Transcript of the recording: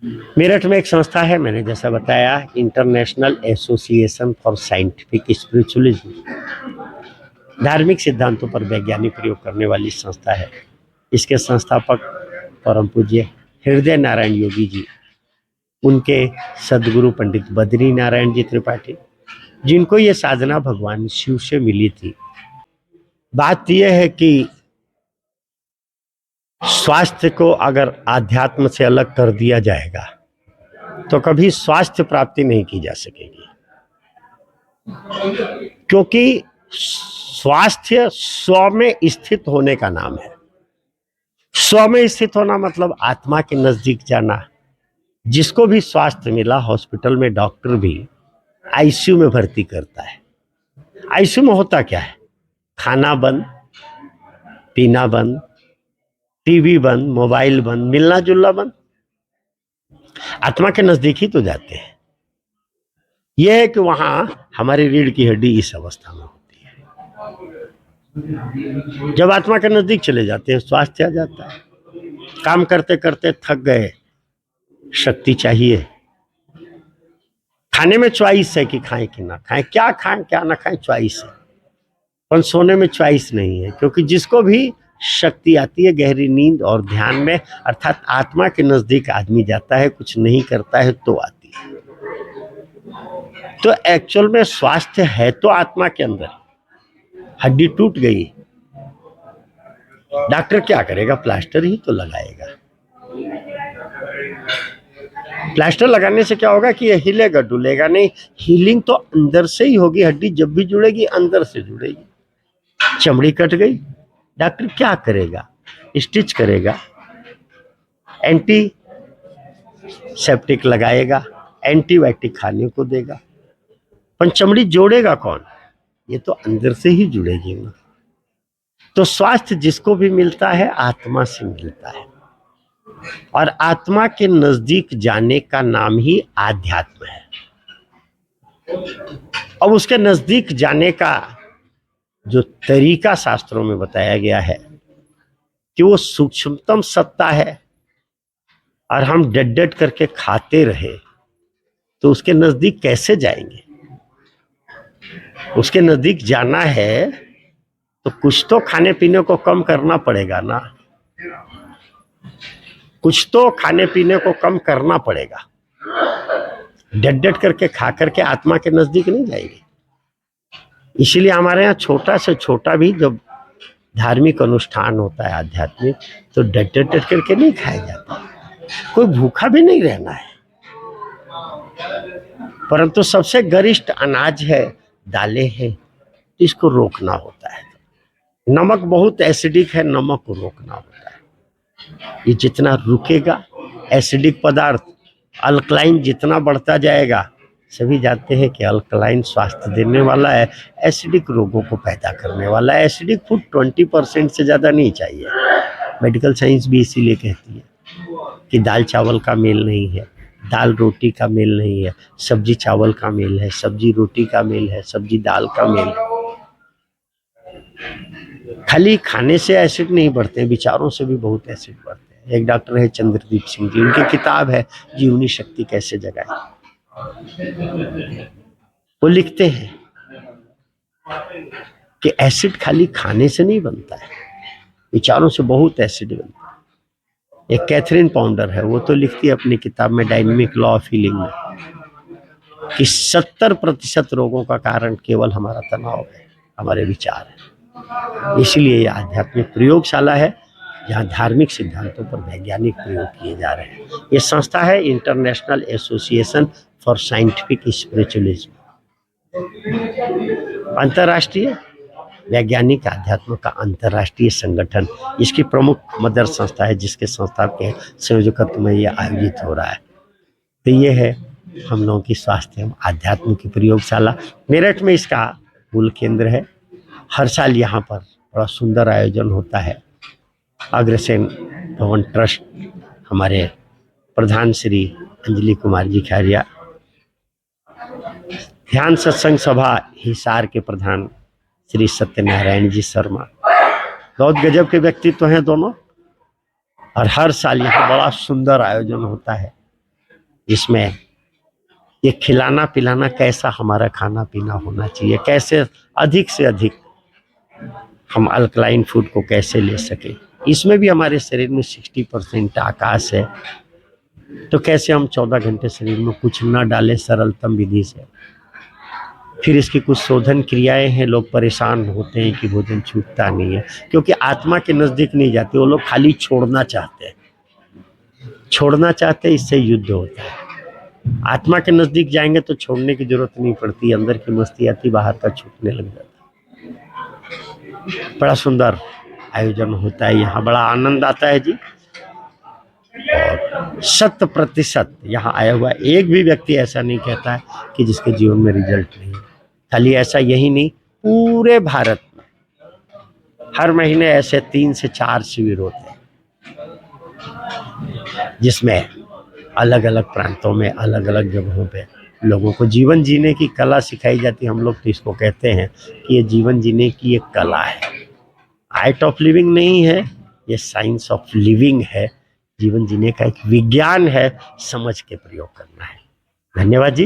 मेरठ में एक संस्था है, मैंने जैसा बताया, international association for scientific spiritualism, धार्मिक सिद्धांतों पर वैज्ञानिक प्रयोग करने वाली संस्था है। इसके संस्थापक परम पूज्य हृदय नारायण योगी जी, उनके सदगुरु पंडित बद्री नारायण जी त्रिपाठी, जिनको ये साधना भगवान शिव से मिली थी। बात यह है कि स्वास्थ्य को अगर आध्यात्म से अलग कर दिया जाएगा तो कभी स्वास्थ्य प्राप्ति नहीं की जा सकेगी, क्योंकि स्वास्थ्य स्व में स्थित होने का नाम है। स्व में स्थित होना मतलब आत्मा के नजदीक जाना। जिसको भी स्वास्थ्य मिला, हॉस्पिटल में डॉक्टर भी आईसीयू में भर्ती करता है। आईसीयू में होता क्या है? खाना बंद, पीना बंद, टीवी बंद, मोबाइल बंद, मिलना जुलना बंद। आत्मा के नजदीक ही तो जाते हैं। यह है कि वहां हमारी रीढ़ की हड्डी इस अवस्था में होती है। जब आत्मा के नजदीक चले जाते हैं, स्वास्थ्य आ जाता है। काम करते करते थक गए, शक्ति चाहिए। खाने में चॉइस है कि खाएं कि ना खाएं, क्या खाएं क्या ना खाएं, चॉइस है। पर सोने में चॉइस नहीं है, क्योंकि जिसको भी शक्ति आती है गहरी नींद और ध्यान में, अर्थात आत्मा के नजदीक आदमी जाता है, कुछ नहीं करता है तो आती है। तो एक्चुअल में स्वास्थ्य है तो आत्मा के अंदर। हड्डी टूट गई, डॉक्टर क्या करेगा? प्लास्टर ही तो लगाएगा। प्लास्टर लगाने से क्या होगा कि ये हिलेगा डुलेगा नहीं। हीलिंग तो अंदर से ही होगी। हड्डी जब भी जुड़ेगी अंदर से जुड़ेगी। चमड़ी कट गई, डॉक्टर क्या करेगा? स्टिच करेगा, एंटी सेप्टिक लगाएगा, एंटीबायोटिक खाने को देगा। पर चमड़ी जोड़ेगा कौन? ये तो अंदर से ही जुड़ेगी ना। तो स्वास्थ्य जिसको भी मिलता है आत्मा से मिलता है, और आत्मा के नजदीक जाने का नाम ही आध्यात्म है। अब उसके नजदीक जाने का जो तरीका शास्त्रों में बताया गया है कि वो सूक्ष्मतम सत्ता है, और हम डट डट करके खाते रहे तो उसके नजदीक कैसे जाएंगे? उसके नजदीक जाना है तो कुछ तो खाने पीने को कम करना पड़ेगा ना। कुछ तो खाने पीने को कम करना पड़ेगा। डट डट करके खा करके आत्मा के नजदीक नहीं जाएगी। इसीलिए हमारे यहाँ छोटा से छोटा भी जब धार्मिक अनुष्ठान होता है आध्यात्मिक, तो डट डट डट करके नहीं खाया जाता। कोई भूखा भी नहीं रहना है। परंतु सबसे गरिष्ठ अनाज है, दालें हैं, इसको रोकना होता है। नमक बहुत एसिडिक है, नमक को रोकना होता है। ये जितना रुकेगा, एसिडिक पदार्थ, अल्कलाइन जितना बढ़ता जाएगा, सभी जानते हैं कि अल्कलाइन स्वास्थ्य देने वाला है, एसिडिक रोगों को पैदा करने वाला है। एसिडिक फूड 20% से ज़्यादा नहीं चाहिए। मेडिकल साइंस भी इसीलिए कहती है कि दाल चावल का मेल नहीं है, दाल रोटी का मेल नहीं है, सब्जी चावल का मेल है, सब्जी रोटी का मेल है, सब्जी दाल का मेल है। खाली खाने से एसिड नहीं बढ़ते, विचारों से भी बहुत एसिड बढ़ते हैं। एक डॉक्टर है चंद्रदीप सिंह जी, उनकी किताब है जीवनी शक्ति कैसे जगाए। वो लिखते हैं कि एसिड खाली खाने से नहीं बनता है, विचारों से बहुत एसिड बनता है। एक कैथरीन पाउंडर है, वो तो लिखती है अपनी किताब में डायनेमिक लॉ ऑफ हीलिंग में कि 70% रोगों का कारण केवल हमारा तनाव है, हमारे विचार है। इसलिए यह आध्यात्मिक प्रयोगशाला है जहाँ धार्मिक सिद्धांतों पर वैज्ञानिक प्रयोग किए जा रहे हैं। ये संस्था है international association for scientific spiritualism, अंतर्राष्ट्रीय वैज्ञानिक अध्यात्म का अंतर्राष्ट्रीय संगठन। इसकी प्रमुख मदर संस्था है, जिसके संस्था के संयोजकत्व में यह आयोजित हो रहा है। तो ये है हम लोगों की स्वास्थ्य एवं आध्यात्म की प्रयोगशाला। मेरठ में इसका मूल केंद्र है। हर साल यहाँ पर बड़ा सुंदर आयोजन होता है। अग्रसेन भवन ट्रस्ट, हमारे प्रधान श्री अंजलि कुमार जी खैरिया, ध्यान सत्संग सभा हिसार के प्रधान श्री सत्यनारायण जी शर्मा, बहुत गजब के व्यक्तित्व हैं दोनों। और हर साल यहाँ बड़ा सुंदर आयोजन होता है। जिसमें ये खिलाना पिलाना कैसा हमारा खाना पीना होना चाहिए, कैसे अधिक से अधिक हम अल्कलाइन फूड को कैसे ले सके। इसमें भी हमारे शरीर में 60% आकाश है, तो कैसे हम 14 घंटे शरीर में कुछ न डालें सरलतम विधि से। फिर इसकी कुछ शोधन क्रियाएं हैं, लोग परेशान होते हैं कि भोजन छूटता नहीं है, क्योंकि आत्मा के नजदीक नहीं जाते, वो लोग खाली छोड़ना चाहते हैं, छोड़ना चाहते हैं, इससे युद्ध होता है। आत्मा के नजदीक जाएंगे तो छोड़ने की जरूरत नहीं पड़ती, अंदर की मस्ती आती, बाहर का छूटने लग जाता। बड़ा सुंदर आयोजन होता है यहाँ, बड़ा आनंद आता है जी। और 100% यहाँ आया हुआ एक भी व्यक्ति ऐसा नहीं कहता है कि जिसके जीवन में रिजल्ट नहीं है। खाली ऐसा यही नहीं, पूरे भारत में हर महीने ऐसे 3 से 4 शिविर होते हैं, जिसमें अलग अलग प्रांतों में अलग अलग जगहों पे लोगों को जीवन जीने की कला सिखाई जाती है। हम लोग तो इसको कहते हैं कि ये जीवन जीने की एक कला है, आर्ट ऑफ लिविंग नहीं है, ये साइंस ऑफ लिविंग है। जीवन जीने का एक विज्ञान है, समझ के प्रयोग करना है। धन्यवाद जी।